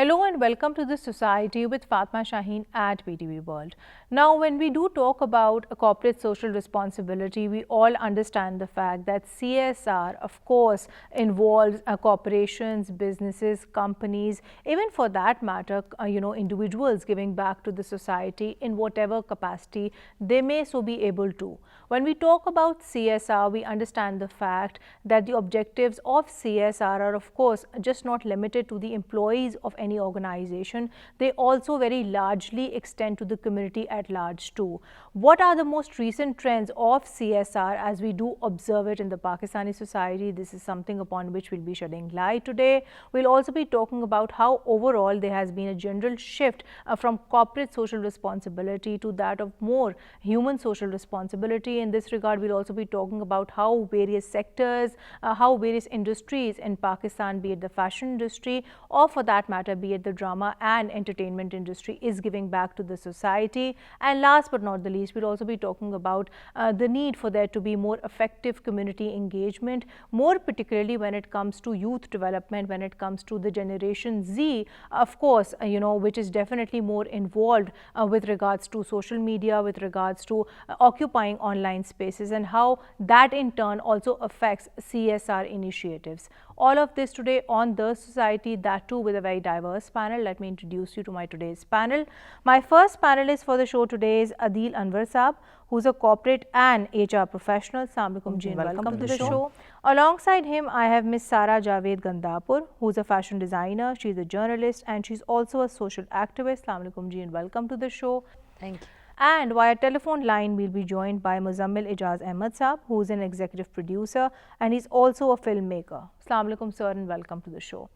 Hello and welcome to the Society with Fatma Shaheen at BTV World. Now, when we do talk about a corporate social responsibility, we all understand the fact that CSR, of course, involves corporations, businesses, companies, even for that matter, individuals giving back to the society in whatever capacity they may so be able to. When we talk about CSR, we understand the fact that the objectives of CSR are, of course, just not limited to the employees of any organization. They also very largely extend to the community at large too. What are the most recent trends of CSR as we do observe it in the Pakistani society? This is something upon which we'll be shedding light today. We'll also be talking about how overall there has been a general shift from corporate social responsibility to that of more human social responsibility. In this regard, we'll also be talking about how various sectors, how various industries in Pakistan, be it the fashion industry or for that matter, be it the drama and entertainment industry, is giving back to the society. And last but not the least, we'll also be talking about the need for there to be more effective community engagement, more particularly when it comes to youth development, when it comes to the Generation Z, of course, which is definitely more involved with regards to social media, with regards to occupying online spaces, and how that in turn also affects CSR initiatives. All of this today on The Society, that too with a very diverse panel. Let me introduce you to my today's panel. My first panelist for the show today is Adil Anwar Saab, who's a corporate and HR professional. Assalamu alaikum ji, and welcome to the show. Alongside him, I have Ms. Sara Javed Gandapur, who's a fashion designer. She's a journalist and she's also a social activist. Assalamu alaikum ji, and welcome to the show. Thank you. And via telephone line, we'll be joined by Muzammil Ijaz Ahmed Saab, who is an executive producer and he's also a filmmaker. Assalamu alaikum sir, and welcome to the show.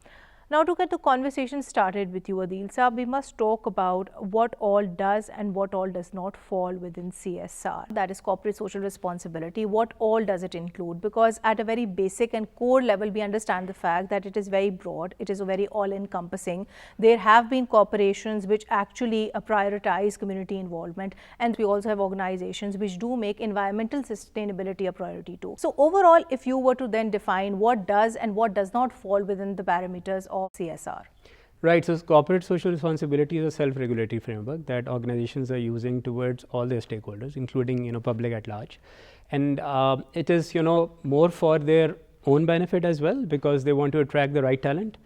Now, to get the conversation started with you, Adil Saab, we must talk about what all does and what all does not fall within CSR. That is corporate social responsibility. What all does it include? Because at a very basic and core level, we understand the fact that it is very broad. It is very all-encompassing. There have been corporations which actually prioritize community involvement, and we also have organizations which do make environmental sustainability a priority too. So overall, if you were to then define what does and what does not fall within the parameters of CSR. Right, so corporate social responsibility is a self-regulatory framework that organizations are using towards all their stakeholders, including public at large, and it is more for their own benefit as well, because they want to attract the right talent.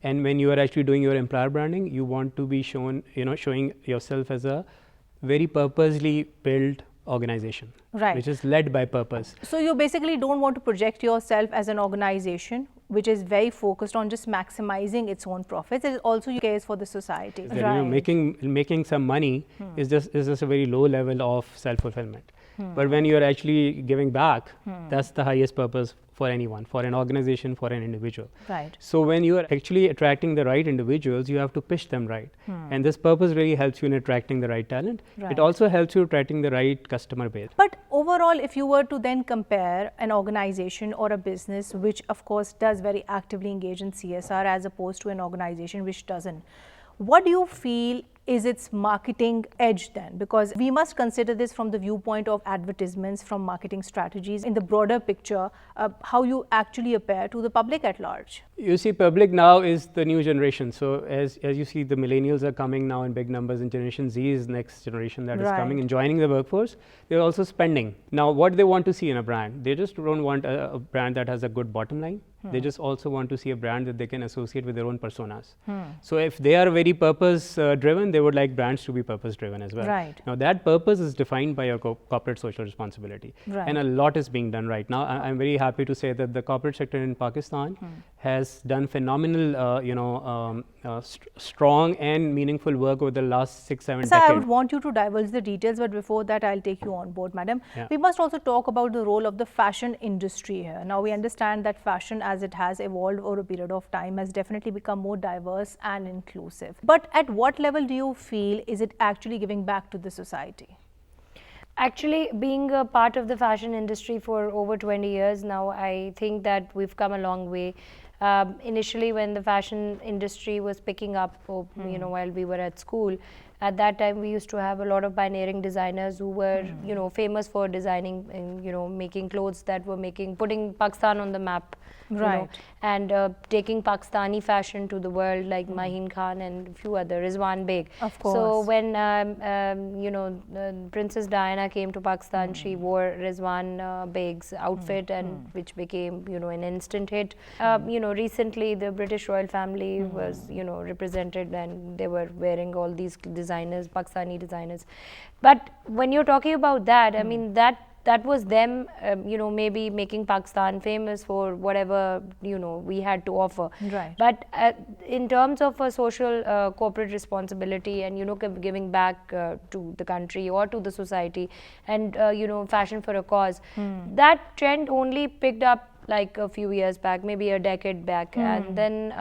And when you are actually doing your employer branding, you want to be shown, showing yourself as a very purposely built organization, right, which is led by purpose. So you basically don't want to project yourself as an organization which is very focused on just maximizing its own profits. It also cares for the society. That, making some money is just a very low level of self-fulfillment. But when you are actually giving back, that's the highest purpose for anyone, for an organization, for an individual. Right. So when you are actually attracting the right individuals, you have to pitch them right. And this purpose really helps you in attracting the right talent. Right. It also helps you attracting the right customer base. But overall, if you were to then compare an organization or a business which of course does very actively engage in CSR as opposed to an organization which doesn't, what do you feel is its marketing edge then? Because we must consider this from the viewpoint of advertisements, from marketing strategies, in the broader picture, how you actually appear to the public at large. You see, public now is the new generation. So as you see, the millennials are coming now in big numbers, and Generation Z is next generation that is coming and joining the workforce. They're also spending. Now, what they want to see in a brand, they just don't want a brand that has a good bottom line. They just also want to see a brand that they can associate with their own personas. So if they are very purpose driven, they would like brands to be purpose driven as well. Right. Now that purpose is defined by your corporate social responsibility. Right. And a lot is being done right now. I'm very happy to say that the corporate sector in Pakistan has done phenomenal, strong and meaningful work over the last 6-7 decades. I would want you to divulge the details, but before that, I'll take you on board, madam. Yeah. We must also talk about the role of the fashion industry here. Now, we understand that fashion, as it has evolved over a period of time, has definitely become more diverse and inclusive. But at what level do you feel is it actually giving back to the society? Actually, being a part of the fashion industry for over 20 years now, I think that we've come a long way. Initially, when the fashion industry was picking up, while we were at school, At that time, we used to have a lot of pioneering designers who were, famous for designing and, making clothes that were putting Pakistan on the map. Right. And taking Pakistani fashion to the world, like Maheen Khan and a few other, Rizwan Beg. Of So course. when Princess Diana came to Pakistan, she wore Rizwan Beg's outfit, and which became an instant hit. Recently the British royal family was represented, and they were wearing all these designers, Pakistani designers. But when you're talking about that, I mean that was them, maybe making Pakistan famous for whatever we had to offer. Right. But in terms of a social corporate responsibility, and giving back to the country or to the society, and fashion for a cause, that trend only picked up like a few years back, maybe a decade back. And then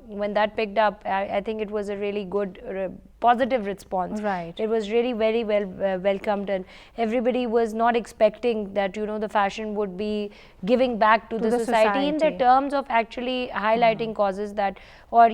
when that picked up, I think it was a really good positive response. Right. It was really very well welcomed, and everybody was not expecting that the fashion would be giving back to the society in the terms of actually highlighting causes that, or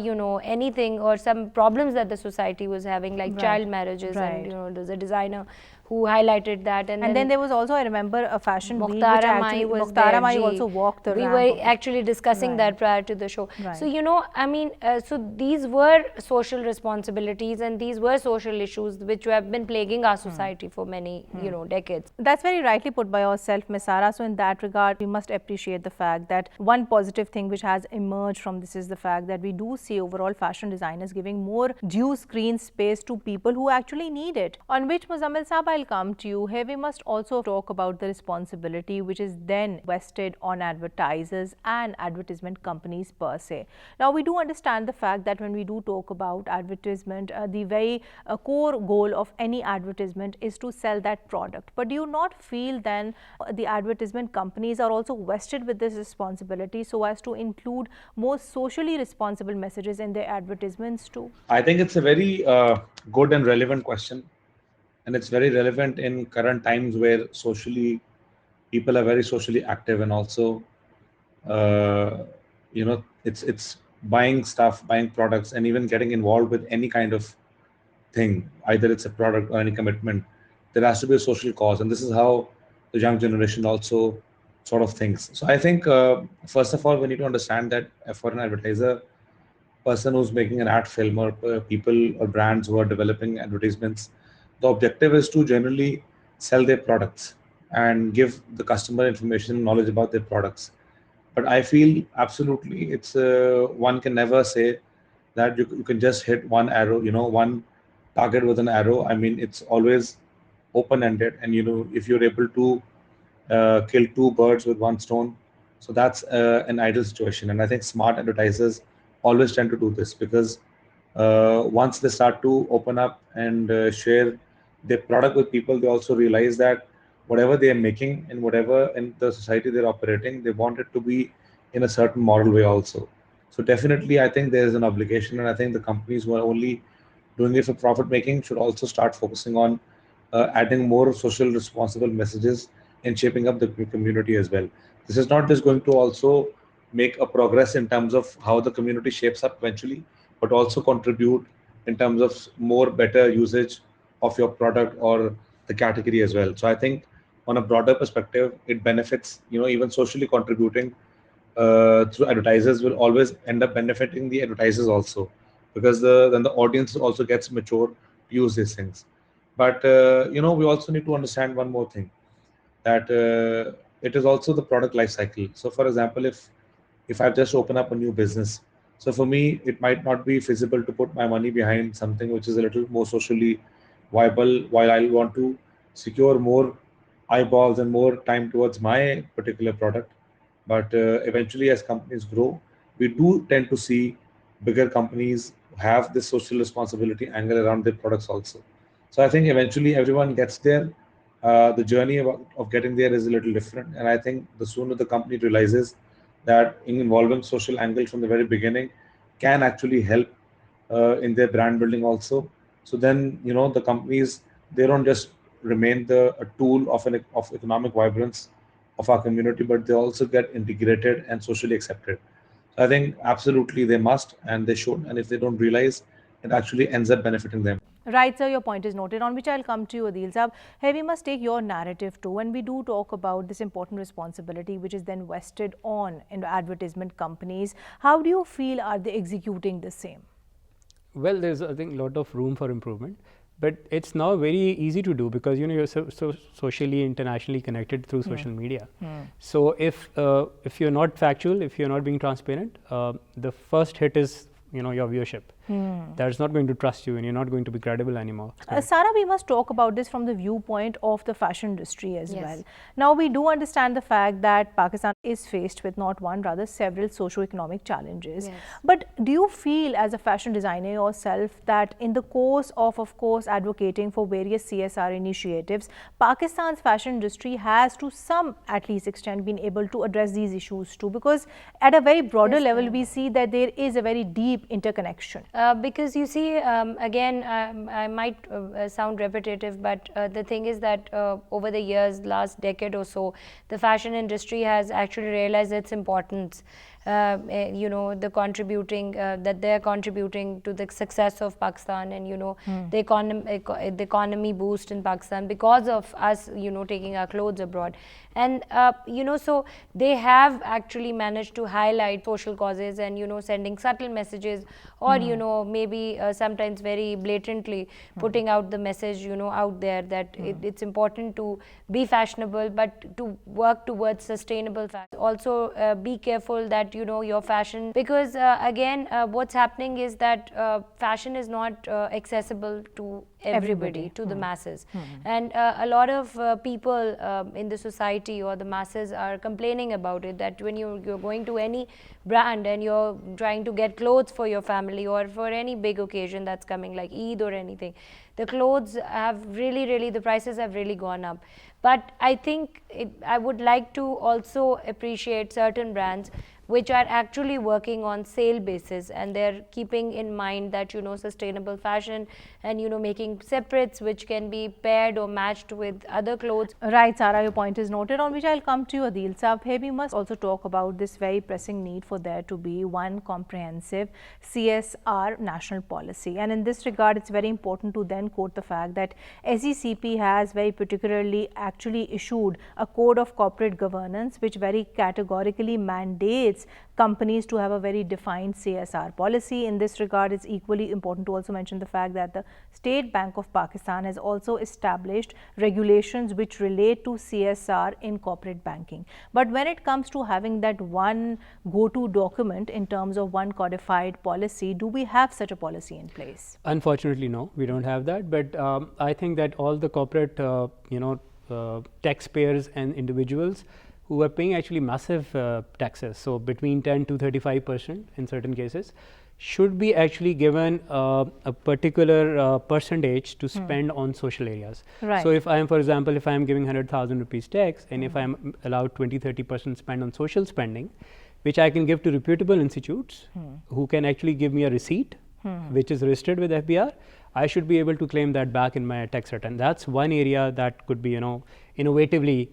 anything, or some problems that the society was having, like child marriages. Right. And there's a designer who highlighted that. And then there was also, I remember, a fashion week which Mokhtara actually Mai was Mokhtara there. Mai Ji. also walked the We ramp. were actually discussing that prior to the show. Right. So I mean, so these were social responsibilities, and these were social issues which have been plaguing our society for many decades. That's very rightly put by yourself, Ms. Sara. So in that regard, we must appreciate the fact that one positive thing which has emerged from this is the fact that we do see overall fashion designers giving more due screen space to people who actually need it. On which, Muzammil Saab, I'll come to you. Here we must also talk about the responsibility which is then vested on advertisers and advertisement companies per se. Now, we do understand the fact that when we do talk about advertisement, the very core goal of any advertisement is to sell that product. But do you not feel then the advertisement companies are also vested with this responsibility so as to include more socially responsible messages in their advertisements too? I think it's a very good and relevant question. And it's very relevant in current times where people are very socially active, and also, it's buying stuff, buying products, and even getting involved with any kind of thing, either it's a product or any commitment. There has to be a social cause, and this is how the young generation also sort of thinks. So I think, first of all, we need to understand that for an advertiser, person who's making an ad film, or people or brands who are developing advertisements, the objective is to generally sell their products and give the customer information, knowledge about their products. But I feel absolutely it's one can never say that you can just hit one arrow, one target with an arrow. I mean, it's always open ended, and if you're able to kill two birds with one stone, so that's an ideal situation. And I think smart advertisers always tend to do this, because once they start to open up and share their product with people, they also realize that whatever they are making and whatever in the society they're operating, they want it to be in a certain moral way also. So definitely, I think there is an obligation, and I think the companies who are only doing it for profit making should also start focusing on adding more social responsible messages and shaping up the community as well. This is not just going to also make a progress in terms of how the community shapes up eventually, but also contribute in terms of more better usage of your product or the category as well. So I think on a broader perspective, it benefits, even socially contributing through advertisers will always end up benefiting the advertisers also, because then the audience also gets mature to use these things. But we also need to understand one more thing, that it is also the product life cycle. So for example, if I've just opened up a new business, so for me it might not be feasible to put my money behind something which is a little more socially viable, while I want to secure more eyeballs and more time towards my particular product. But eventually, as companies grow, we do tend to see bigger companies have this social responsibility angle around their products also. So I think eventually everyone gets there. The journey of getting there is a little different, and I think the sooner the company realizes that involving social angle from the very beginning can actually help in their brand building also. So then, the companies, they don't just remain a tool of economic vibrance of our community, but they also get integrated and socially accepted. So I think absolutely they must and they should, and if they don't realize, it actually ends up benefiting them. Right, sir, your point is noted, on which I'll come to you, Adil Saab. Hey, we must take your narrative too, and we do talk about this important responsibility which is then vested on advertisement companies. How do you feel are they executing the same? Well, there's, I think, a lot of room for improvement, but it's now very easy to do because you're so socially, internationally connected through social media. So if you're not factual, if you're not being transparent, the first hit is your viewership. That's not going to trust you, and you're not going to be credible anymore. Sara, we must talk about this from the viewpoint of the fashion industry as well. Now, we do understand the fact that Pakistan is faced with not one, rather several socio-economic challenges. But do you feel as a fashion designer yourself that in the course of course, advocating for various CSR initiatives, Pakistan's fashion industry has to some at least extent been able to address these issues too? Because at a very broader level, we see that there is a very deep interconnection. Because you see, again, I might sound repetitive, but the thing is that over the years, last decade or so, the fashion industry has actually realized its importance. The contributing that they are contributing to the success of Pakistan, and the economy boost in Pakistan because of us taking our clothes abroad. And so they have actually managed to highlight social causes and sending subtle messages, or maybe sometimes very blatantly putting out the message out there that it's important to be fashionable, but to work towards sustainable fashion. Also be careful that your fashion, because again what's happening is that fashion is not accessible to everybody, to the masses, and a lot of people in the society or the masses are complaining about it, that when you're going to any brand and you're trying to get clothes for your family or for any big occasion that's coming like Eid or anything, the clothes have really the prices have really gone up. But I think I would like to also appreciate certain brands which are actually working on sale basis, and they're keeping in mind that sustainable fashion, and making separates which can be paired or matched with other clothes. Right, Sara, your point is noted, on which I'll come to you, Adil Saab. Here we must also talk about this very pressing need for there to be one comprehensive CSR national policy, and in this regard it's very important to then quote the fact that SECP has very particularly actually issued a code of corporate governance which very categorically mandates companies to have a very defined CSR policy. In this regard, it's equally important to also mention the fact that the State Bank of Pakistan has also established regulations which relate to CSR in corporate banking. But when it comes to having that one go-to document in terms of one codified policy, do we have such a policy in place? Unfortunately, no, we don't have that. But I think that all the corporate, taxpayers and individuals who are paying actually massive taxes, so between 10 to 35% in certain cases, should be actually given a particular percentage to spend on social areas. Right. So if I am, for example, if I am giving 100,000 rupees tax, and if I am allowed 20-30% spend on social spending, which I can give to reputable institutes who can actually give me a receipt which is registered with FBR, I should be able to claim that back in my tax return. That's one area that could be innovatively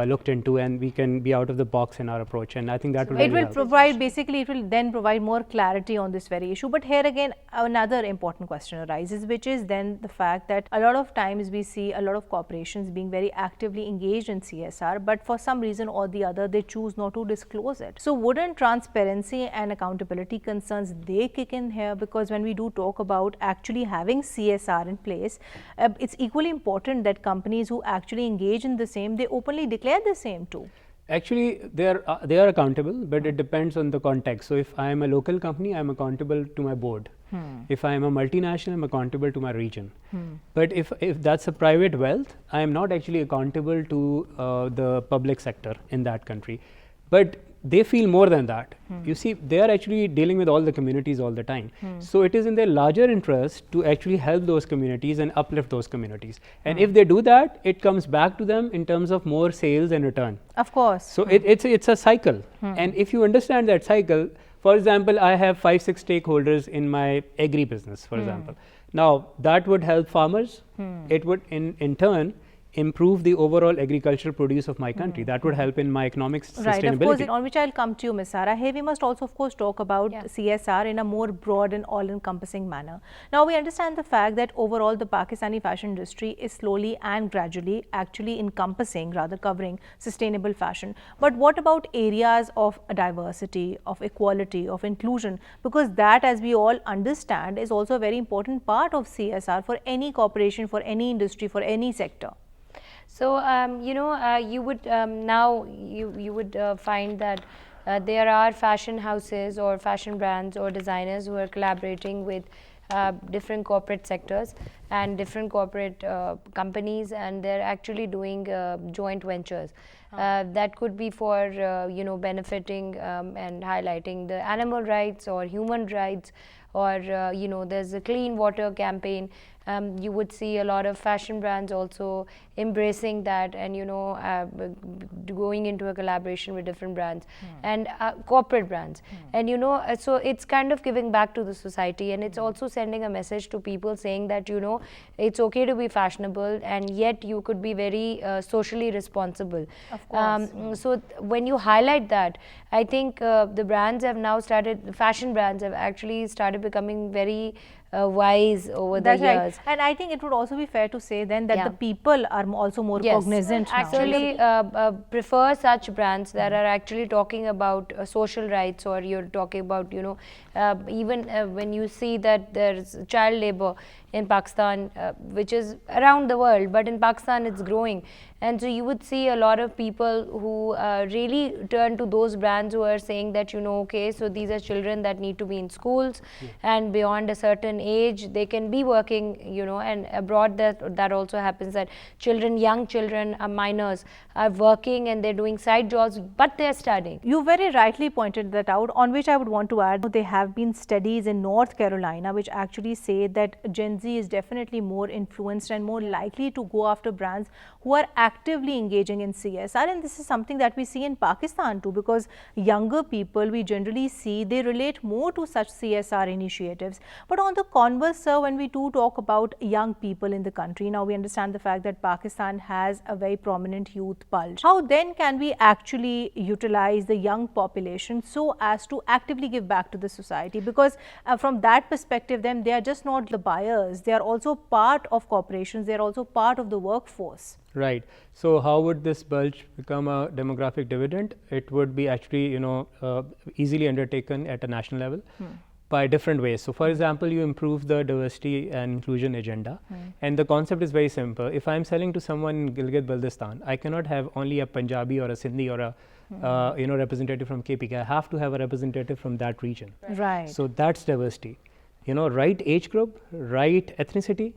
looked into, and we can be out of the box in our approach, and I think that will really help. It will then provide more clarity on this very issue. But here again another important question arises, which is then the fact that a lot of times we see a lot of corporations being very actively engaged in CSR, but for some reason or the other they choose not to disclose it. So wouldn't transparency and accountability concerns they kick in here? Because when we do talk about actually having CSR in place, it's equally important that companies who actually engage in the same, they openly declare the same too. Actually, they are accountable, but it depends on the context. So if I am a local company, I am accountable to my board. If I am a multinational, I am accountable to my region. But if that's a private wealth, I am not actually accountable to the public sector in that country. But they feel more than that. You see, they are actually dealing with all the communities all the time. So it is in their larger interest to actually help those communities and uplift those communities. And if they do that, it comes back to them in terms of more sales and return. Of course. So it's a cycle. And if you understand that cycle, for example, I have 5-6 stakeholders in my agri business, for example. Now, that would help farmers. It would in turn improve the overall agricultural produce of my country. That would help in my economic Right, sustainability. of course, on which I'll come to you, Ms. Sara. Here we must also, of course, talk about CSR in a more broad and all-encompassing manner. Now, we understand the fact that overall the Pakistani fashion industry is slowly and gradually actually encompassing, rather covering sustainable fashion. But what about areas of diversity, of equality, of inclusion? Because that, as we all understand, is also a very important part of CSR for any corporation, for any industry, for any sector. So, you would now you would find that there are fashion houses or fashion brands or designers who are collaborating with different corporate sectors and different corporate companies, and they're actually doing joint ventures. That could be for benefiting and highlighting the animal rights or human rights, or there's a clean water campaign. You would see a lot of fashion brands also embracing that, and going into a collaboration with different brands and corporate brands. And so it's kind of giving back to the society, and it's also sending a message to people saying that it's okay to be fashionable, and yet you could be very socially responsible. Of course. So when you highlight that, I think the brands have now started, fashion brands have actually started becoming very wise over the years. Right. And I think it would also be fair to say then that the people are also more cognizant now. Actually prefer such brands that are actually talking about social rights, or you're talking about even when you see that there's child labor in Pakistan, which is around the world, but in Pakistan it's growing. And so you would see a lot of people who really turn to those brands who are saying that, okay, so these are children that need to be in schools, and beyond a certain age they can be working, and abroad that also happens, that young children, minors are working and they're doing side jobs, but they're studying. You very rightly pointed that out, on which I would want to add, there have been studies in North Carolina which actually say that Gen Z is definitely more influenced and more likely to go after brands who are actively engaging in CSR, and this is something that we see in Pakistan too, because younger people, we generally see they relate more to such CSR initiatives. But on the converse, sir, when we do talk about young people in the country, now we understand the fact that Pakistan has a very prominent youth bulge. How then can we actually utilize the young population so as to actively give back to the society? Because from that perspective, then they are just not the buyers, they are also part of corporations, they are also part of the workforce. Right. So how would this bulge become a demographic dividend? It would be actually, easily undertaken at a national level by different ways. So for example, you improve the diversity and inclusion agenda, and the concept is very simple. If I'm selling to someone in Gilgit-Baltistan, I cannot have only a Punjabi or a Sindhi or a representative from KPK. I have to have a representative from that region. Right. So that's diversity. Right age group, right ethnicity,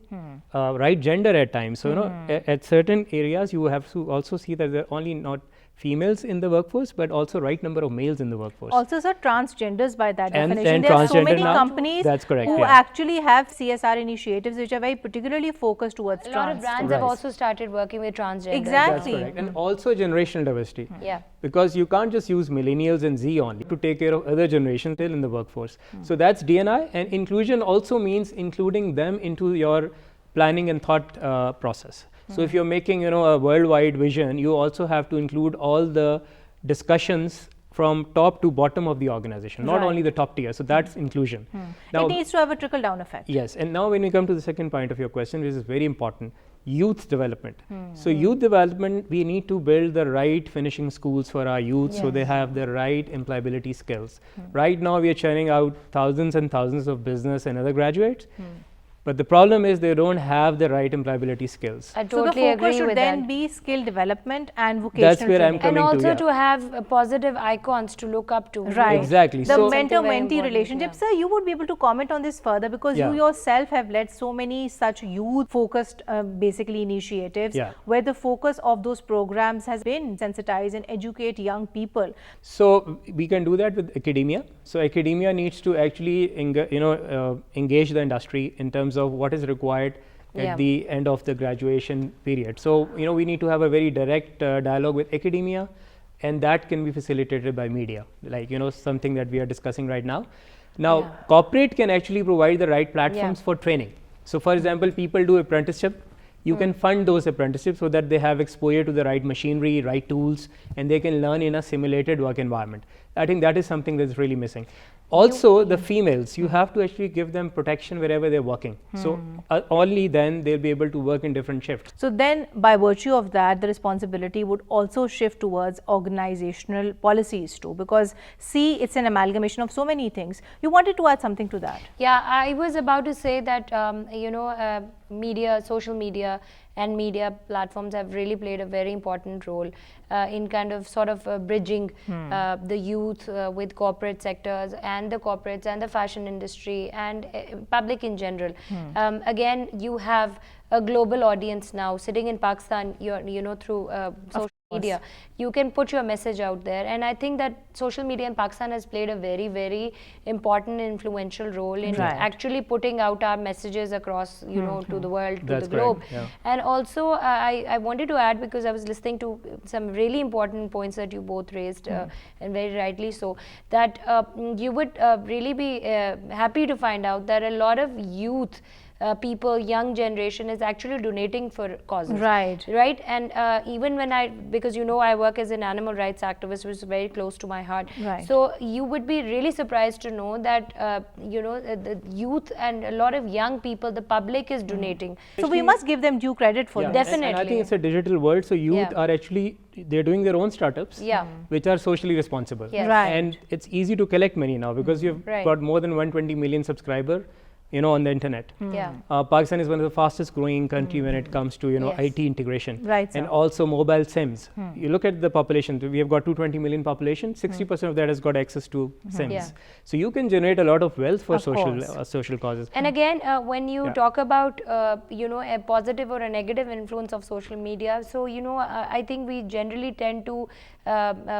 right gender at times. So, at certain areas you have to also see that there are only not females in the workforce, but also right number of males in the workforce. Also, sir, transgenders by that definition. And there are so many now, companies who actually have CSR initiatives which are very particularly focused towards trans. A lot of brands have also started working with transgenders. Exactly. That's correct. And also generational diversity. Yeah. Because you can't just use millennials and Z only to take care of other generations still in the workforce. So that's D&I, and inclusion also means including them into your planning and thought process. So if you're making, a worldwide vision, you also have to include all the discussions from top to bottom of the organization, not only the top tier. So that's inclusion. Now, it needs to have a trickle-down effect. Yes, and now when we come to the second point of your question, which is very important, youth development. So youth development, we need to build the right finishing schools for our youth, so they have the right employability skills. Right now we are churning out thousands and thousands of business and other graduates. But the problem is they don't have the right employability skills. I totally so the focus agree should with then that. be skill development and vocational That's where training. I'm coming and also to have positive icons to look up to. Right. Exactly. The So mentor-mentee relationship. Sir, you would be able to comment on this further, because you yourself have led so many such youth-focused basically initiatives where the focus of those programs has been sensitize and educate young people. So we can do that with academia. So academia needs to actually engage the industry in terms of what is required at the end of the graduation period. So we need to have a very direct dialogue with academia, and that can be facilitated by media, like something that we are discussing right now. Now corporate can actually provide the right platforms for training. So for example, people do apprenticeship you can fund those apprenticeships so that they have exposure to the right machinery, right tools, and they can learn in a simulated work environment. I think that is something that's really missing. Also, the females, you have to actually give them protection wherever they're working. So only then they'll be able to work in different shifts. So then, by virtue of that, the responsibility would also shift towards organizational policies too, because see, it's an amalgamation of so many things. You wanted to add something to that? Yeah, I was about to say that media, social media and media platforms have really played a very important role in kind of sort of bridging the youth with corporate sectors and the corporates and the fashion industry and public in general. Again, you have a global audience now sitting in Pakistan, through social media. You can put your message out there, and I think that social media in Pakistan has played a very, very important and influential role in actually putting out our messages across, to the world, to the globe. Yeah. And also, I wanted to add, because I was listening to some really important points that you both raised, and very rightly so, that you would really be happy to find out that a lot of youth people, young generation is actually donating for causes. Right. And even when because I work as an animal rights activist, which is very close to my heart. Right. So you would be really surprised to know that the youth and a lot of young people, the public is donating. So we must give them due credit for that. Definitely. And I think it's a digital world, so youth are actually, they're doing their own startups, which are socially responsible. Yes. Right. And it's easy to collect money now because you've got more than 120 million subscribers, on the internet. Pakistan is one of the fastest growing country when it comes to, IT integration. Right, and sir. also mobile SIMs. You look at the population, we have got 220 million population, 60% of that has got access to SIMs. Yeah. So you can generate a lot of wealth for Of course. social causes. And again, when you talk about, a positive or a negative influence of social media, so, I think we generally tend to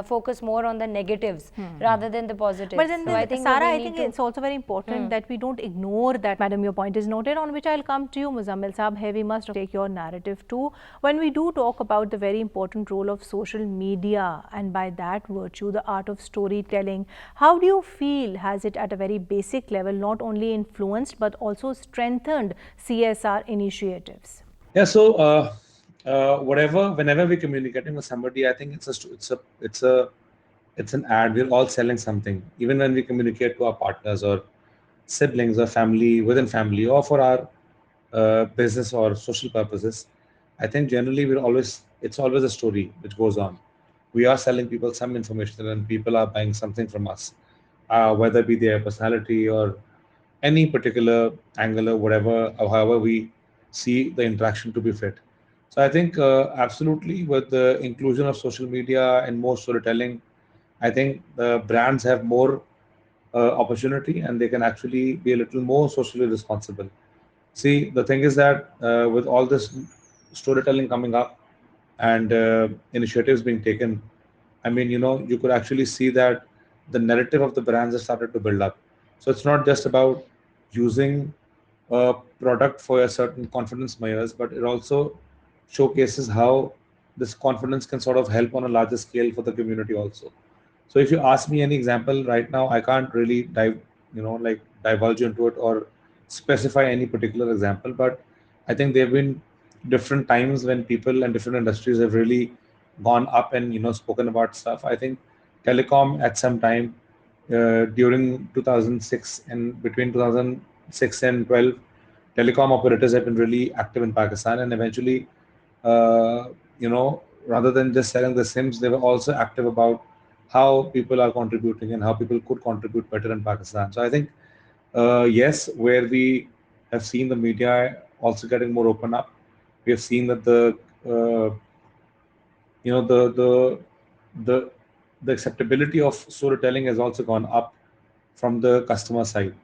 focus more on the negatives rather than the positives. But then, so I think Sarah, we I need think to it's also very important that we don't ignore that. Madam, your point is noted, on which I'll come to you. Muzammil Saab, here we must take your narrative too. When we do talk about the very important role of social media, and by that virtue, the art of storytelling, how do you feel has it at a very basic level not only influenced but also strengthened CSR initiatives? Yeah, so whenever we're communicating with somebody, I think it's an ad. We're all selling something. Even when we communicate to our partners or siblings or family, within family, or for our business or social purposes, I think generally it's always a story which goes on. We are selling people some information, and people are buying something from us, whether it be their personality or any particular angle or whatever, or however we see the interaction to be fit. So I think absolutely, with the inclusion of social media and more storytelling, I think the brands have more opportunity, and they can actually be a little more socially responsible. See, the thing is that with all this storytelling coming up and initiatives being taken, I mean, you could actually see that the narrative of the brands has started to build up. So it's not just about using a product for a certain confidence measures, but it also showcases how this confidence can sort of help on a larger scale for the community also. So if you ask me any example right now, I can't really divulge into it or specify any particular example, but I think there have been different times when people and different industries have really gone up and spoken about stuff. I think telecom at some time during 2006 and between 2006 and 12, telecom operators have been really active in Pakistan, and eventually, uh, rather than just selling the SIMs, they were also active about how people are contributing and how people could contribute better in Pakistan. So I think, yes, where we have seen the media also getting more open up, we have seen that uh, you know the the acceptability of storytelling has also gone up from the customer side.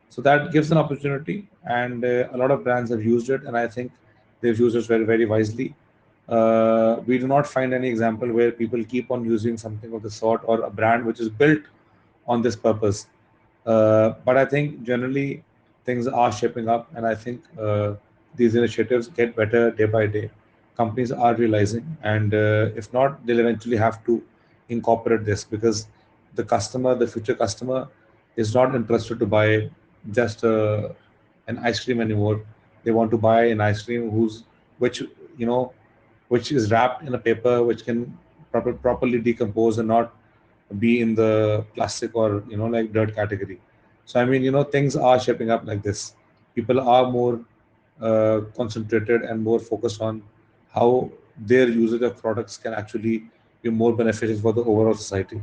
So that gives an opportunity, and a lot of brands have used it, and I think they've used it very, very wisely. We do not find any example where people keep on using something of the sort or a brand which is built on this purpose. But I think generally things are shaping up, and I think these initiatives get better day by day. Companies are realizing, and if not, they'll eventually have to incorporate this, because the future customer, is not interested to buy just an ice cream anymore. They want to buy an ice cream whose which which is wrapped in a paper which can properly decompose and not be in the plastic or like dirt category. So I mean, things are shaping up like this. People are more concentrated and more focused on how their usage of products can actually be more beneficial for the overall society.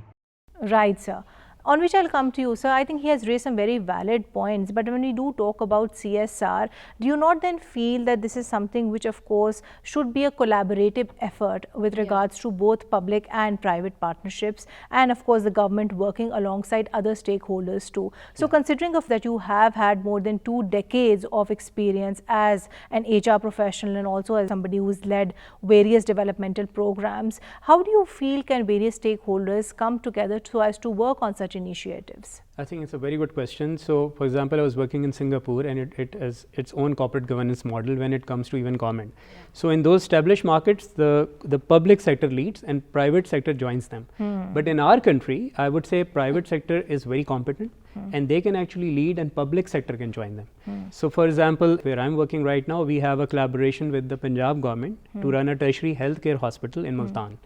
Right, sir. On which I'll come to you, sir. I think he has raised some very valid points. But when we do talk about CSR, do you not then feel that this is something which, of course, should be a collaborative effort with regards to both public and private partnerships, and of course the government working alongside other stakeholders too? So, considering of that, you have had more than 2 decades of experience as an HR professional and also as somebody who's led various developmental programs, how do you feel can various stakeholders come together so as to work on such initiatives? I think it's a very good question. So, for example, I was working in Singapore, and it has its own corporate governance model when it comes to even comment. So, in those established markets, the public sector leads and private sector joins them. But in our country, I would say private sector is very competent and they can actually lead, and public sector can join them. So, for example, where I'm working right now, we have a collaboration with the Punjab government to run a tertiary healthcare hospital in Multan,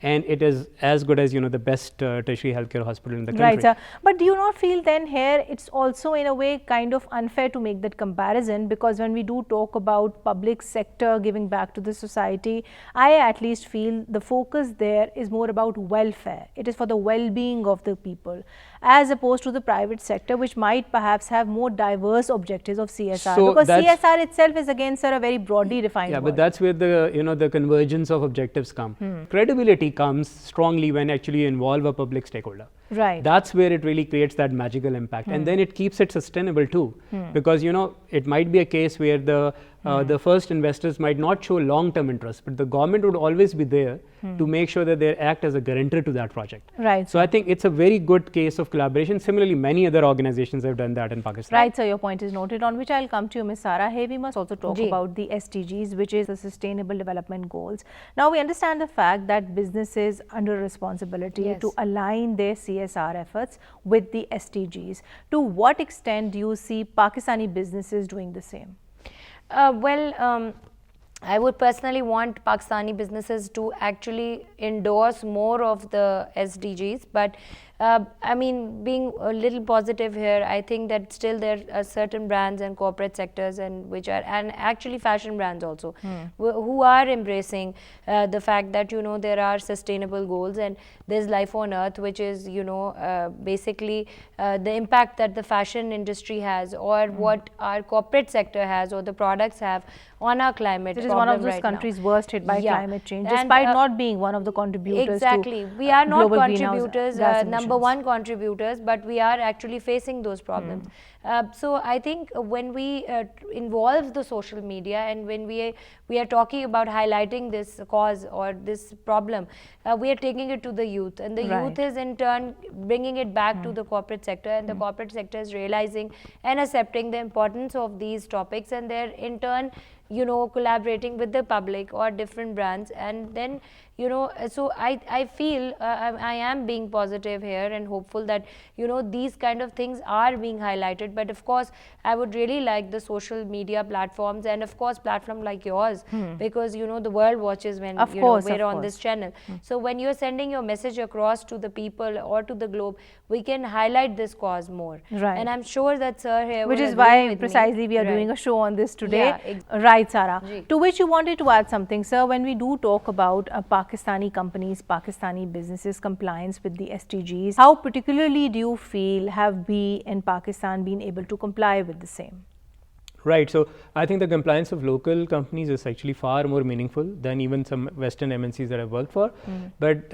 and it is as good as the best tertiary healthcare hospital in the country. Right, sir. But do you not feel then here it's also in a way kind of unfair to make that comparison, because when we do talk about public sector giving back to the society, I at least feel the focus there is more about welfare. It is for the well-being of the people, as opposed to the private sector, which might perhaps have more diverse objectives of CSR. So because CSR itself is again, sir, a very broadly defined word. But that's where the the convergence of objectives come. Credibility comes strongly when actually you involve a public stakeholder. Right. That's where it really creates that magical impact, and then it keeps it sustainable too, because it might be a case where the first investors might not show long-term interest, but the government would always be there to make sure that they act as a guarantor to that project. Right. So I think it's a very good case of collaboration. Similarly, many other organizations have done that in Pakistan. Right, sir, your point is noted, on which I'll come to you, Ms. Sara. Here we must also talk about the SDGs, which is the Sustainable Development Goals. Now, we understand the fact that businesses under responsibility to align their CSR efforts with the SDGs. To what extent do you see Pakistani businesses doing the same? I would personally want Pakistani businesses to actually endorse more of the SDGs, but I mean, being a little positive here, I think that still there are certain brands and corporate sectors and actually fashion brands also who are embracing the fact that there are sustainable goals, and there's life on earth, which is basically the impact that the fashion industry has, or what our corporate sector has, or the products have on our climate. It is one of those countries worst hit by climate change, despite not being one of the contributors. Exactly, we are not contributors, number one contributors, but we are actually facing those problems. So I think when we involve the social media, and when we are talking about highlighting this cause or this problem, we are taking it to the youth, and the youth is in turn bringing it back to the corporate sector, and the corporate sector is realizing and accepting the importance of these topics, and they're in turn collaborating with the public or different brands, and then so I feel I am being positive here and hopeful that these kind of things are being highlighted. But of course, I would really like the social media platforms, and of course platform like yours, because the world watches when we're on this channel. So when you're sending your message across to the people or to the globe, we can highlight this cause more. Right. And I'm sure that sir here, which is why precisely we are doing a show on this today. Right, Sara. To which you wanted to add something, sir. When we do talk about Pakistani companies, Pakistani businesses compliance with the SDGs, how particularly do you feel have we in Pakistan been able to comply with the same? Right. So I think the compliance of local companies is actually far more meaningful than even some Western MNCs that I've worked for. But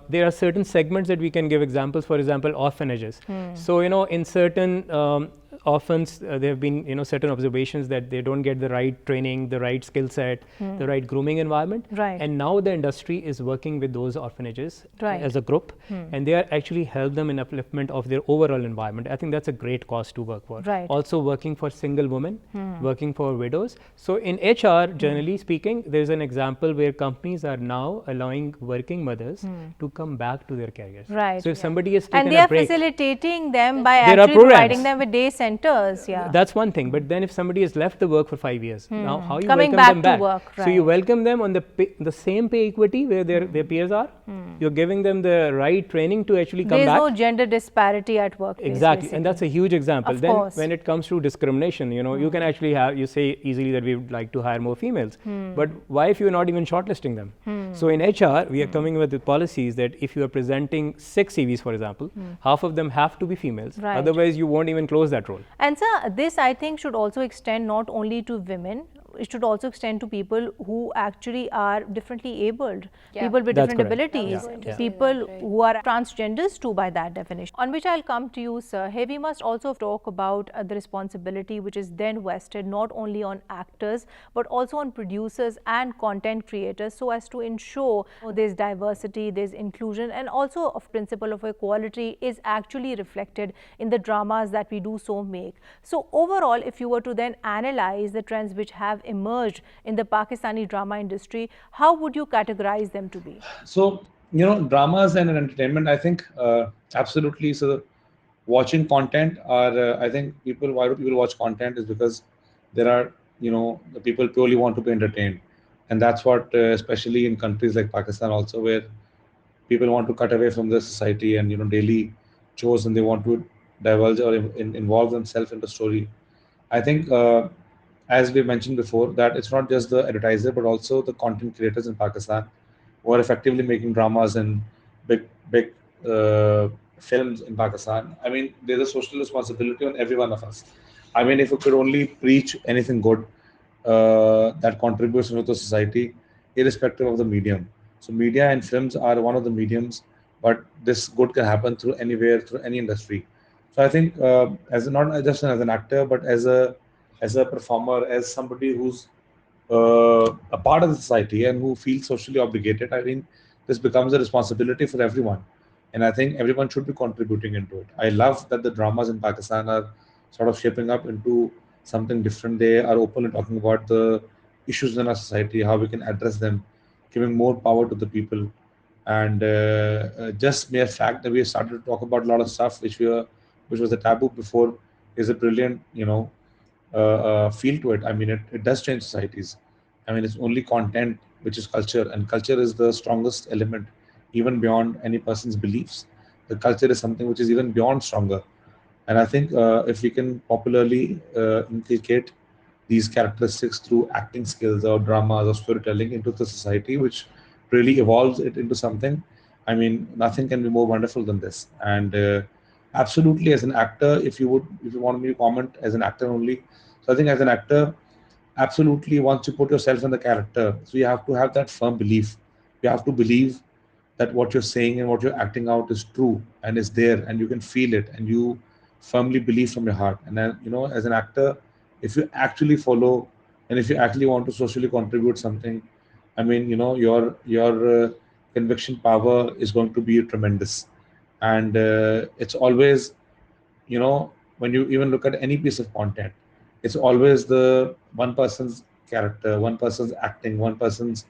there are certain segments that we can give examples. For example, orphanages. So in certain orphans, there have been certain observations that they don't get the right training, the right skill set, the right grooming environment. Right. And now the industry is working with those orphanages as a group, and they are actually help them in upliftment of their overall environment. I think that's a great cause to work for. Right. Also working for single women, working for widows. So in HR, generally speaking, there's an example where companies are now allowing working mothers to come back to their careers. Right. So if somebody is taken and they a are break, facilitating them by there are actually programs. providing them with day centers centers, yeah. That's one thing. But then if somebody has left the work for 5 years, now how you Coming welcome them back back? to work, So you right. welcome them on the same pay equity where their peers are. You're giving them the right training to actually come There's back. no gender disparity at workplace. Exactly, and that's a basically. huge example. Of Then course. when it comes to discrimination, you can actually you say easily that we would like to hire more females, but why if you're not even shortlisting them? So in HR, we are coming with the policies that if you are presenting 6 CVs, for example, half of them have to be females. Right. Otherwise, you won't even close that role. And sir, this I think should also extend not only to women, it should also extend to people who actually are differently abled, Yeah. people with That's different correct. abilities, Yeah. people who are transgenders too by that definition. On which I'll come to you, sir. Here we must also talk about the responsibility which is then vested not only on actors but also on producers and content creators, so as to ensure there's diversity, there's inclusion, and also of principle of equality is actually reflected in the dramas that we do so make. So overall, if you were to then analyze the trends which have emerged in the Pakistani drama industry, how would you categorize them to be? So, dramas and entertainment, I think absolutely. So, watching content are, I think why do people watch content is because there are, the people purely want to be entertained. And that's what, especially in countries like Pakistan also, where people want to cut away from the society and, daily chores, and they want to divulge or involve themselves in the story. I think, as we mentioned before, that it's not just the advertiser but also the content creators in Pakistan who are effectively making dramas and big films in Pakistan. I mean, there's a social responsibility on every one of us. I mean, if we could only preach anything good that contributes to the society, irrespective of the medium. So, media and films are one of the mediums, but this good can happen through anywhere, through any industry. So, I think as not just as an actor, but as a performer, as somebody who's a part of the society and who feels socially obligated, I think this becomes a responsibility for everyone. And I think everyone should be contributing into it. I love that the dramas in Pakistan are sort of shaping up into something different. They are openly talking about the issues in our society, how we can address them, giving more power to the people. And just mere fact that we have started to talk about a lot of stuff which was a taboo before is a brilliant, feel to it. I mean, it does change societies. I mean, it's only content which is culture, and culture is the strongest element, even beyond any person's beliefs. The culture is something which is even beyond stronger. And I think if we can popularly inculcate these characteristics through acting skills or dramas or storytelling into the society, which really evolves it into something, I mean, nothing can be more wonderful than this. And absolutely, as an actor, if you want me to comment as an actor only, so I think as an actor, absolutely, once you put yourself in the character, so you have to have that firm belief. You have to believe that what you're saying and what you're acting out is true and is there, and you can feel it, and you firmly believe from your heart. And then, as an actor, if you actually follow and if you actually want to socially contribute something, I mean, your conviction power is going to be tremendous. And it's always, when you even look at any piece of content, it's always the one person's character, one person's acting, one person's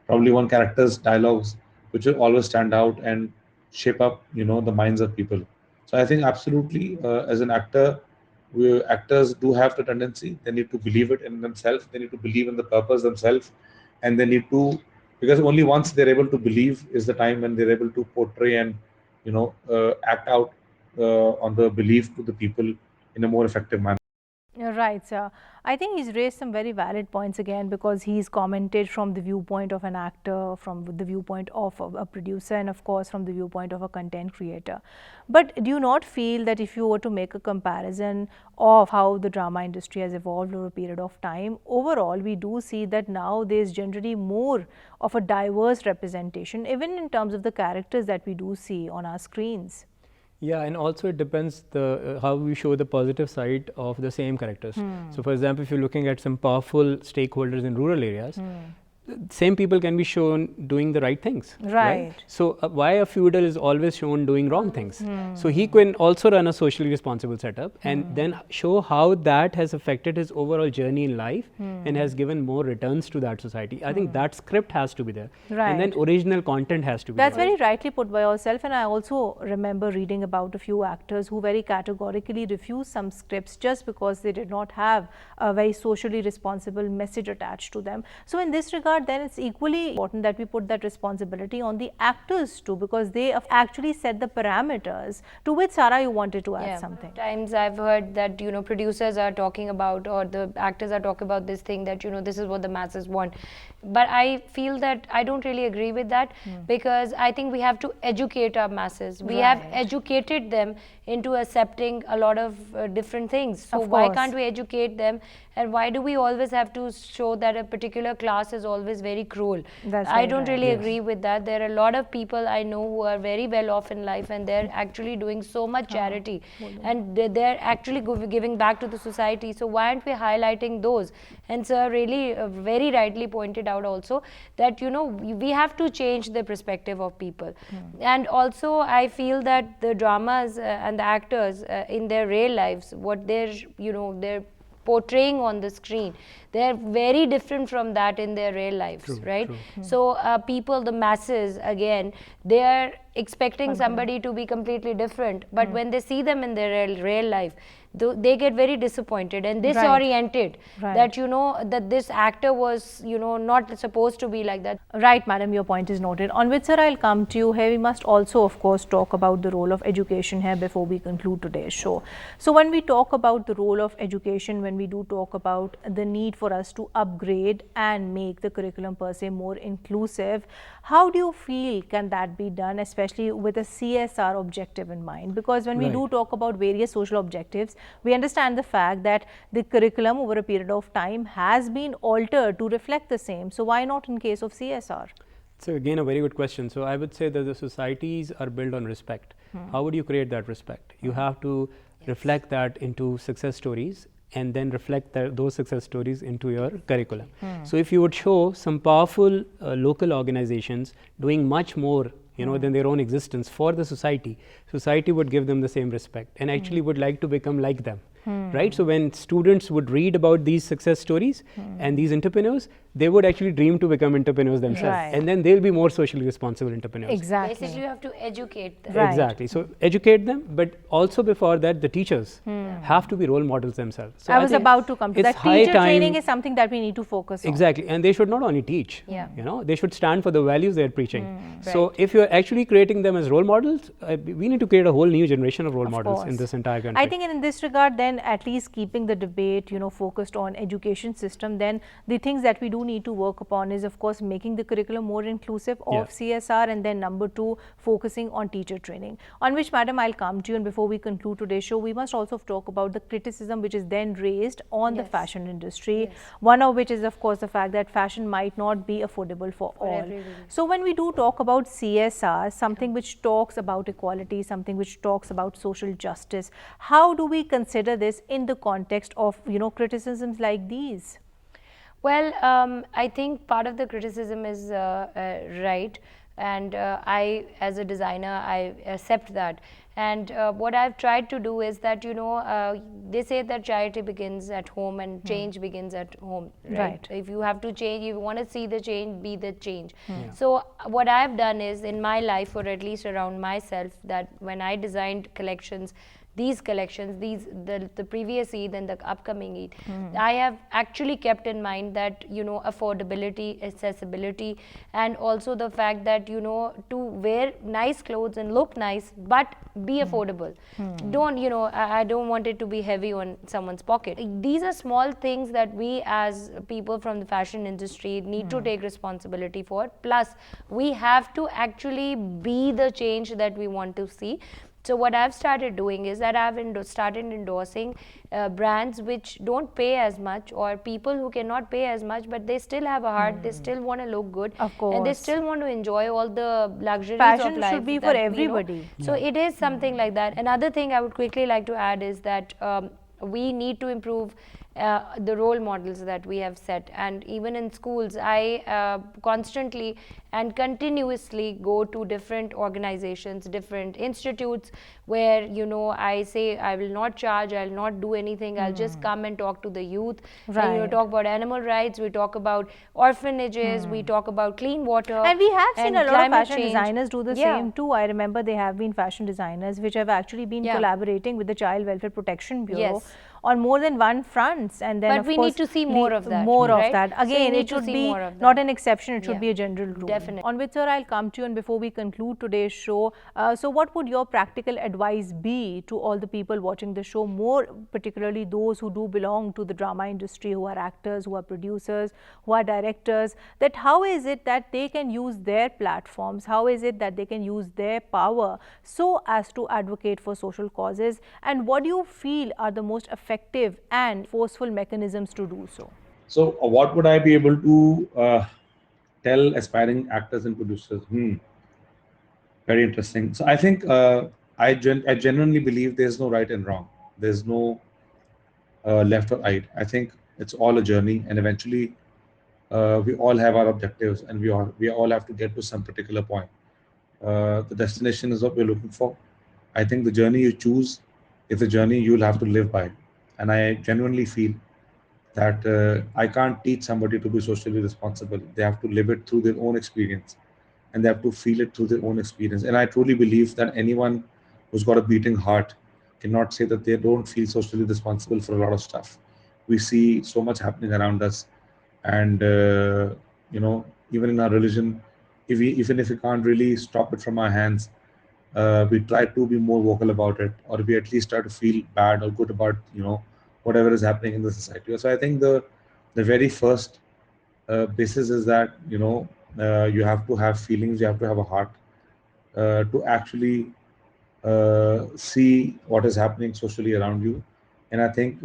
probably one character's dialogues, which will always stand out and shape up, the minds of people. So I think absolutely, as an actor, actors do have the tendency. They need to believe it in themselves. They need to believe in the purpose themselves, and they need to, because only once they're able to believe is the time when they're able to portray and act out on the belief to the people in a more effective manner. Right, sir. I think he's raised some very valid points again, because he's commented from the viewpoint of an actor, from the viewpoint of a producer, and of course from the viewpoint of a content creator. But do you not feel that if you were to make a comparison of how the drama industry has evolved over a period of time, overall we do see that now there's generally more of a diverse representation, even in terms of the characters that we do see on our screens? Yeah, and also it depends how we show the positive side of the same characters. So, for example, if you're looking at some powerful stakeholders in rural areas, same people can be shown doing the right things. Right. So why a feudal is always shown doing wrong things? So he can also run a socially responsible setup and then show how that has affected his overall journey in life and has given more returns to that society. I think that script has to be there. And then original content has to be That's there. very rightly put by yourself, and I also remember reading about a few actors who very categorically refused some scripts just because they did not have a very socially responsible message attached to them. So in this regard, then it's equally important that we put that responsibility on the actors too, because they have actually set the parameters. To which, Sarah, you wanted to add something. Times I've heard that, you know, producers are talking about, or the actors are talking about this thing that, you know, this is what the masses want. But I feel that I don't really agree with that, because I think we have to educate our masses. We have educated them into accepting a lot of different things. So why can't we educate them? And why do we always have to show that a particular class is always very cruel? I don't really agree with that. There are a lot of people I know who are very well off in life, and they're actually doing so much charity, and they're actually giving back to the society. So why aren't we highlighting those? And sir really very rightly pointed out also that, you know, we have to change the perspective of people. And also I feel that the dramas and the actors in their real lives, what they're, you know, they're portraying on the screen, they're very different from that in their real lives, right? So people, the masses, again, they are expecting somebody to be completely different, but when they see them in their real life, they get very disappointed and disoriented that, you know, that this actor was, you know, not supposed to be like that. Right, madam, your point is noted. On which, sir, I'll come to you. Here we must also, of course, talk about the role of education here before we conclude today's show. So when we talk about the role of education, when we do talk about the need for us to upgrade and make the curriculum per se more inclusive, how do you feel can that be done, especially with a CSR objective in mind? Because when we do talk about various social objectives, we understand the fact that the curriculum over a period of time has been altered to reflect the same. So why not in case of CSR? So again, a very good question. So I would say that the societies are built on respect. How would you create that respect? You have to reflect that into success stories and then reflect those success stories into your curriculum. So if you would show some powerful local organizations doing much more, you know, than their own existence for the society, society would give them the same respect and actually would like to become like them. Right? So when students would read about these success stories and these entrepreneurs, they would actually dream to become entrepreneurs themselves, and then they'll be more socially responsible entrepreneurs. Exactly. Basically, you have to educate them. Exactly. So educate them, but also before that, the teachers have to be role models themselves. So I was about to come to that. Teacher training is something that we need to focus on. Exactly, and they should not only teach. You know, they should stand for the values they are preaching. So if you are actually creating them as role models, we need to create a whole new generation of role models in this entire country. I think in this regard, then at least keeping the debate, you know, focused on education system, then the things that we do need to work upon is, of course, making the curriculum more inclusive of CSR, and then number two, focusing on teacher training. On which, madam, I'll come to you, and before we conclude today's show, we must also talk about the criticism which is then raised on the fashion industry. One of which is, of course, the fact that fashion might not be affordable for all. So when we do talk about CSR, something which talks about equality, something which talks about social justice, how do we consider this in the context of, you know, criticisms like these? Well, I think part of the criticism is right, and I, as a designer, I accept that. And what I've tried to do is that, you know, they say that charity begins at home and change begins at home, right? If you have to change, if you want to see the change, be the change. So what I've done is, in my life, or at least around myself, that when I designed collections, these collections, the previous Eid and the upcoming Eid, I have actually kept in mind that, you know, affordability, accessibility, and also the fact that, you know, to wear nice clothes and look nice, but be affordable. Don't, you know, I don't want it to be heavy on someone's pocket. These are small things that we as people from the fashion industry need to take responsibility for. Plus, we have to actually be the change that we want to see. So what I've started doing is that I've started endorsing brands which don't pay as much, or people who cannot pay as much, but they still have a heart, they still want to look good, and they still want to enjoy all the luxuries of life. Fashion should be for everybody. You know, so it is something like that. Another thing I would quickly like to add is that we need to improve the role models that we have set. And even in schools, I constantly and continuously go to different organizations, different institutes, where I say I will not charge, I'll not do anything, I'll just come and talk to the youth. And Right. talk about animal rights, we talk about orphanages, we talk about clean water, And we have seen a lot of climate fashion change. designers do the same too. I remember there have been fashion designers which have actually been collaborating with the Child Welfare Protection Bureau on more than one fronts, and then But of we course need to see more of that, more of right? that. So we Again, need it to should see be more of not that. an exception, it should Yeah. be a general rule. Definitely. On which, sir, I'll come to you, and before we conclude today's show, so what would your practical advice be to all the people watching the show, more particularly those who do belong to the drama industry, who are actors, who are producers, who are directors, that how is it that they can use their platforms, how is it that they can use their power so as to advocate for social causes, and what do you feel are the most effective and forceful mechanisms to do so? So, what would I be able to tell aspiring actors and producers? Very interesting. So, I think I genuinely believe there's no right and wrong. There's no left or right. I think it's all a journey, and eventually, we all have our objectives, and we all have to get to some particular point. The destination is what we're looking for. I think the journey you choose is a journey you'll have to live by, and I genuinely feel that I can't teach somebody to be socially responsible. They have to live it through their own experience, and they have to feel it through their own experience. And I truly believe that anyone who's got a beating heart cannot say that they don't feel socially responsible for a lot of stuff. We see so much happening around us, and even in our religion, even if we can't really stop it from our hands, we try to be more vocal about it, or we at least try to feel bad or good about whatever is happening in the society. So I think the very first basis is that you have to have feelings, you have to have a heart to actually see what is happening socially around you. And I think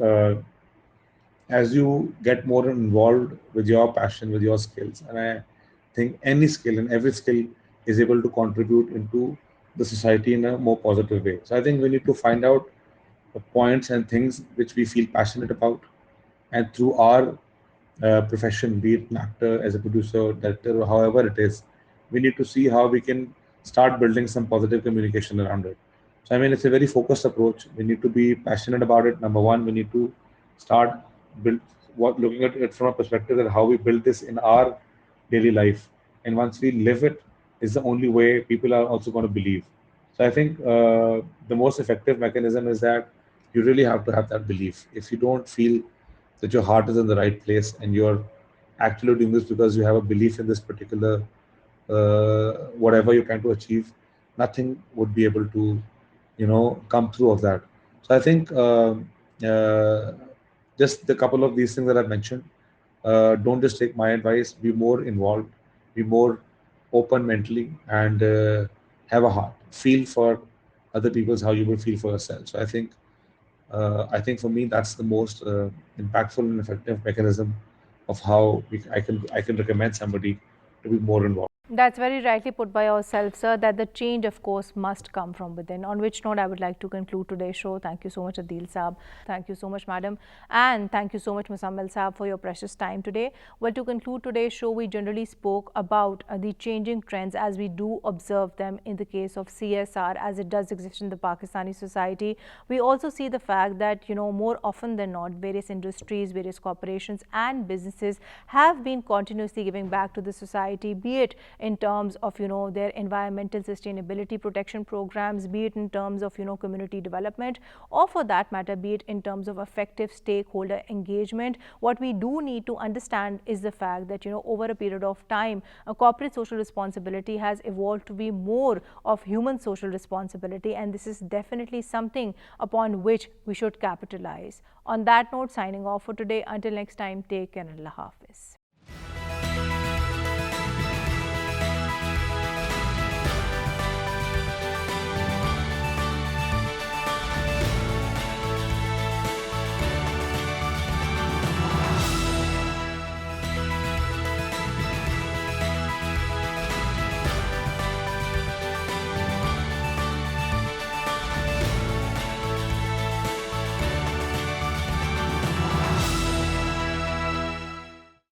as you get more involved with your passion, with your skills, and I think any skill and every skill is able to contribute into the society in a more positive way. So I think we need to find out the points and things which we feel passionate about, and through our profession, be it an actor, as a producer, director, or however it is, we need to see how we can start building some positive communication around it. So, I mean, it's a very focused approach. We need to be passionate about it. Number one, we need to start build looking at it from a perspective that how we build this in our daily life. And once we live it, is the only way people are also going to believe. So, I think the most effective mechanism is that you really have to have that belief. If you don't feel that your heart is in the right place and you're actually doing this because you have a belief in this particular whatever you're trying to achieve, nothing would be able to come through of that. So I think uh, just the couple of these things that I've mentioned, don't just take my advice, be more involved, be more open mentally, and have a heart, feel for other people's how you will feel for yourself. So I think for me that's the most impactful and effective mechanism of how I can recommend somebody to be more involved. That's very rightly put by yourself, sir, that the change, of course, must come from within. On which note, I would like to conclude today's show. Thank you so much, Adil Saab. Thank you so much, madam. And thank you so much, Musammal Saab, for your precious time today. Well, to conclude today's show, we generally spoke about the changing trends as we do observe them in the case of CSR, as it does exist in the Pakistani society. We also see the fact that, more often than not, various industries, various corporations and businesses have been continuously giving back to the society, be it in terms of their environmental sustainability protection programs, be it in terms of community development, or for that matter be it in terms of effective stakeholder engagement. What we do need to understand is the fact that over a period of time, corporate social responsibility has evolved to be more of human social responsibility, and this is definitely something upon which we should capitalize. On that note, signing off for today. Until next time, take care and Allah Hafiz.